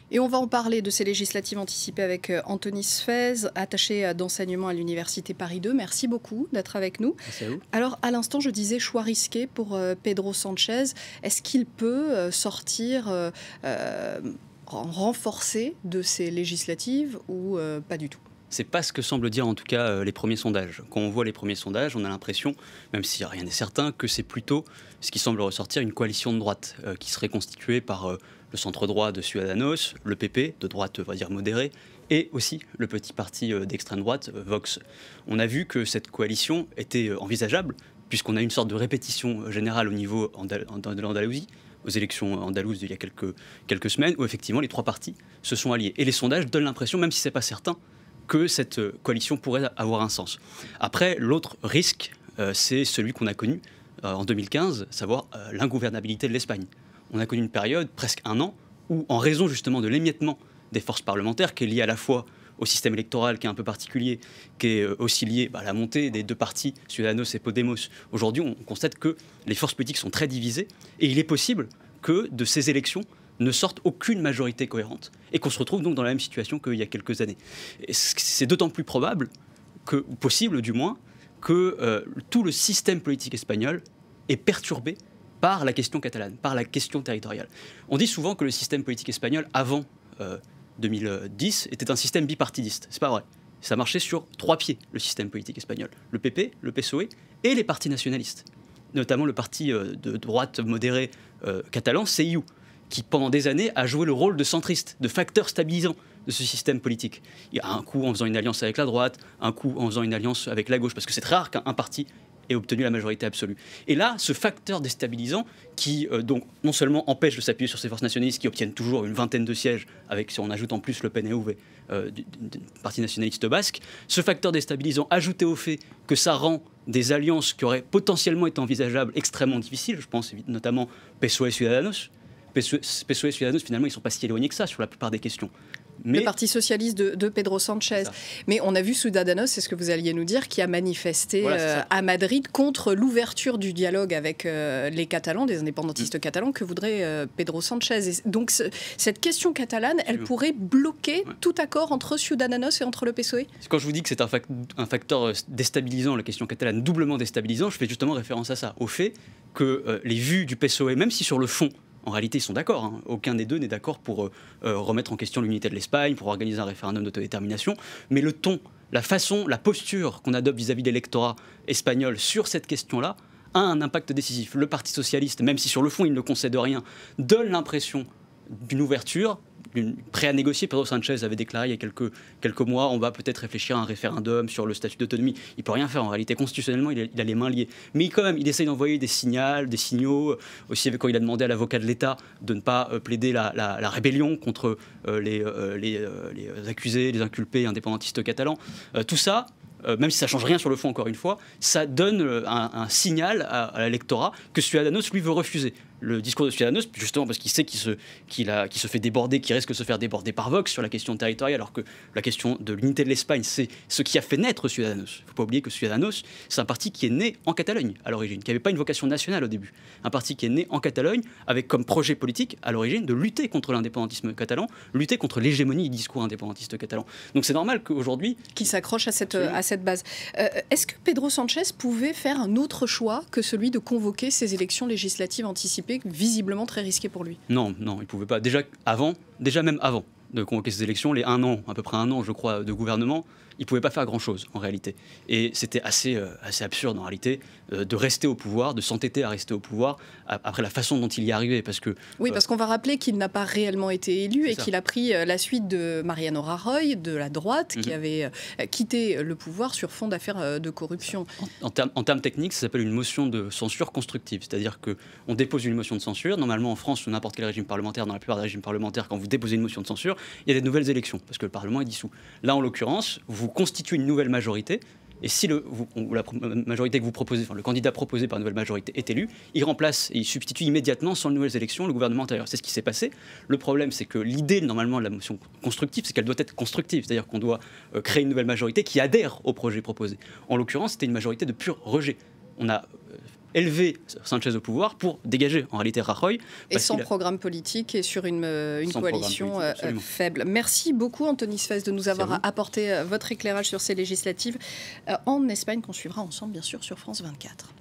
Et on va en parler de ces législatives anticipées avec Anthony Sfez, attaché d'enseignement à l'Université Paris 2. Merci beaucoup d'être avec nous. Merci à vous. Alors, à l'instant, je disais choix risqué pour Pedro Sánchez. Est-ce qu'il peut sortir renforcé de ces législatives ou pas du tout? C'est pas ce que semblent dire en tout cas les premiers sondages. Quand on voit les premiers sondages, on a l'impression, même si rien n'est certain, que c'est plutôt ce qui semble ressortir, une coalition de droite qui serait constituée par le centre droit de Ciudadanos, le PP, de droite, on va dire modérée, et aussi le petit parti d'extrême droite, Vox. On a vu que cette coalition était envisageable, puisqu'on a une sorte de répétition générale au niveau de l'Andalousie, aux élections andalouses d'il y a quelques semaines, où effectivement les trois partis se sont alliés. Et les sondages donnent l'impression, même si ce n'est pas certain, que cette coalition pourrait avoir un sens. Après, l'autre risque, c'est celui qu'on a connu en 2015, savoir l'ingouvernabilité de l'Espagne. On a connu une période, presque un an, où en raison justement de l'émiettement des forces parlementaires, qui est lié à la fois au système électoral qui est un peu particulier, qui est aussi lié à la montée des deux partis, Ciudadanos et Podemos. Aujourd'hui, on constate que les forces politiques sont très divisées, et il est possible que de ces élections ne sorte aucune majorité cohérente et qu'on se retrouve donc dans la même situation qu'il y a quelques années. Et c'est d'autant plus probable, ou possible du moins, que tout le système politique espagnol est perturbé par la question catalane, par la question territoriale. On dit souvent que le système politique espagnol, avant 2010, était un système bipartidiste. C'est pas vrai. Ça marchait sur trois pieds, le système politique espagnol. Le PP, le PSOE et les partis nationalistes. Notamment le parti de droite modéré catalan, CIU, qui pendant des années a joué le rôle de centriste, de facteur stabilisant de ce système politique. Il y a un coup en faisant une alliance avec la droite, un coup en faisant une alliance avec la gauche, parce que c'est très rare qu'un parti ait obtenu la majorité absolue. Et là, ce facteur déstabilisant qui donc non seulement empêche de s'appuyer sur ces forces nationalistes qui obtiennent toujours une vingtaine de sièges, avec si on ajoute en plus le PNV du parti nationaliste basque, ce facteur déstabilisant ajouté au fait que ça rend des alliances qui auraient potentiellement été envisageables extrêmement difficiles, je pense notamment PSOE et Ciudadanos. PSOE et Ciudadanos, finalement, ils ne sont pas si éloignés que ça sur la plupart des questions. Mais le Parti socialiste de Pedro Sánchez. Mais on a vu Ciudadanos, c'est ce que vous alliez nous dire, qui a manifesté à Madrid contre l'ouverture du dialogue avec les Catalans, des indépendantistes catalans, que voudrait Pedro Sánchez. Et donc cette question catalane, elle pourrait bloquer tout accord entre Ciudadanos et entre le PSOE? Quand je vous dis que c'est un facteur déstabilisant, la question catalane, doublement déstabilisant, je fais justement référence à ça, au fait que les vues du PSOE, même si sur le fond, en réalité, ils sont d'accord. Hein. Aucun des deux n'est d'accord pour remettre en question l'unité de l'Espagne, pour organiser un référendum d'autodétermination. Mais le ton, la façon, la posture qu'on adopte vis-à-vis de l'électorat espagnol sur cette question-là a un impact décisif. Le Parti socialiste, même si sur le fond il ne concède rien, donne l'impression d'une ouverture, prêt à négocier. Pedro Sánchez avait déclaré il y a quelques mois, on va peut-être réfléchir à un référendum sur le statut d'autonomie. Il ne peut rien faire en réalité. Constitutionnellement, il a les mains liées. Mais quand même, il essaye d'envoyer des signaux. Aussi quand il a demandé à l'avocat de l'État de ne pas plaider la rébellion contre les accusés, les inculpés indépendantistes catalans. Tout ça, même si ça ne change rien sur le fond, encore une fois, ça donne un signal à l'électorat que Ciudadanos, lui, veut refuser. Le discours de Ciudadanos, justement parce qu'il sait qu'il se fait déborder, qu'il risque de se faire déborder par Vox sur la question territoriale, alors que la question de l'unité de l'Espagne, c'est ce qui a fait naître Ciudadanos. Il ne faut pas oublier que Ciudadanos, c'est un parti qui est né en Catalogne à l'origine, qui n'avait pas une vocation nationale au début. Un parti qui est né en Catalogne avec comme projet politique à l'origine de lutter contre l'indépendantisme catalan, lutter contre l'hégémonie du discours indépendantiste catalan. Donc c'est normal qu'aujourd'hui... Qui s'accroche à cette base. Est-ce que Pedro Sánchez pouvait faire un autre choix que celui de convoquer ces élections législatives anticipées, visiblement très risqué pour lui? Non, il ne pouvait pas. Déjà même avant de convoquer ces élections, les à peu près un an, je crois, de gouvernement, il ne pouvait pas faire grand-chose, en réalité. Et c'était assez absurde, en réalité, de rester au pouvoir, de s'entêter à rester au pouvoir, après la façon dont il y est arrivé. Parce qu'on va rappeler qu'il n'a pas réellement été élu et qu'il a pris la suite de Mariano Rajoy, de la droite, qui avait quitté le pouvoir sur fond d'affaires de corruption. En termes techniques, ça s'appelle une motion de censure constructive. C'est-à-dire qu'on dépose une motion de censure. Normalement, en France, ou n'importe quel régime parlementaire, dans la plupart des régimes parlementaires, quand vous déposez une motion de censure, il y a des nouvelles élections, parce que le Parlement est dissous. Là, en l'occurrence, vous constituez une nouvelle majorité, et si la majorité que vous proposez, enfin le candidat proposé par une nouvelle majorité est élu, il remplace et il substitue immédiatement, sans nouvelles élections, le gouvernement antérieur. C'est ce qui s'est passé. Le problème, c'est que l'idée, normalement, de la motion constructive, c'est qu'elle doit être constructive, c'est-à-dire qu'on doit créer une nouvelle majorité qui adhère au projet proposé. En l'occurrence, c'était une majorité de pur rejet. On a élever Sanchez au pouvoir pour dégager en réalité Rajoy. Et sans programme politique et sur une coalition faible. Merci beaucoup Antoni Sfez de nous avoir apporté votre éclairage sur ces législatives en Espagne qu'on suivra ensemble bien sûr sur France 24.